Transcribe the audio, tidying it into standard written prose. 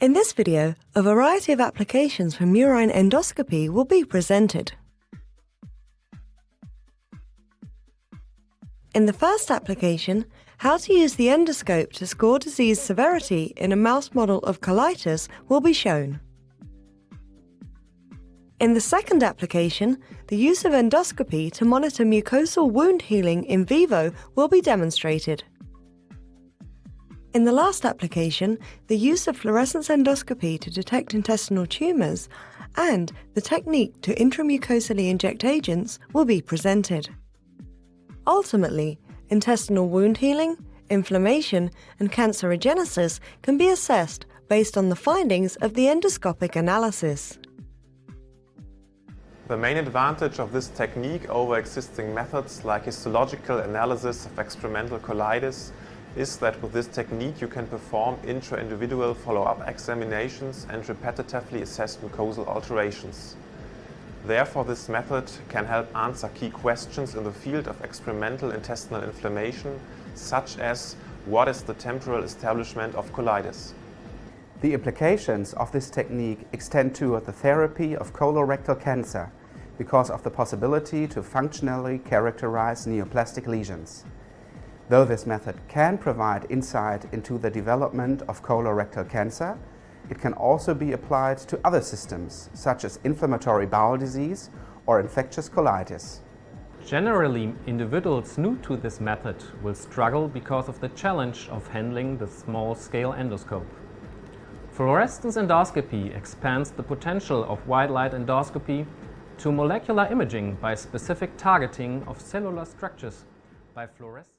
In this video, a variety of applications for murine endoscopy will be presented. In the first application, how to use the endoscope to score disease severity in a mouse model of colitis will be shown. In the second application, the use of endoscopy to monitor mucosal wound healing in vivo will be demonstrated. In the last application, the use of fluorescence endoscopy to detect intestinal tumors and the technique to intramucosally inject agents will be presented. Ultimately, intestinal wound healing, inflammation, and carcinogenesis can be assessed based on the findings of the endoscopic analysis. The main advantage of this technique over existing methods like histological analysis of experimental colitis is that with this technique you can perform intra-individual follow-up examinations and repetitively assess mucosal alterations. Therefore, this method can help answer key questions in the field of experimental intestinal inflammation, such as what is the temporal establishment of colitis. The implications of this technique extend to the therapy of colorectal cancer because of the possibility to functionally characterize neoplastic lesions. Though this method can provide insight into the development of colorectal cancer, it can also be applied to other systems, such as inflammatory bowel disease or infectious colitis. Generally, individuals new to this method will struggle because of the challenge of handling the small-scale endoscope. Fluorescence endoscopy expands the potential of white light endoscopy to molecular imaging by specific targeting of cellular structures by fluorescence.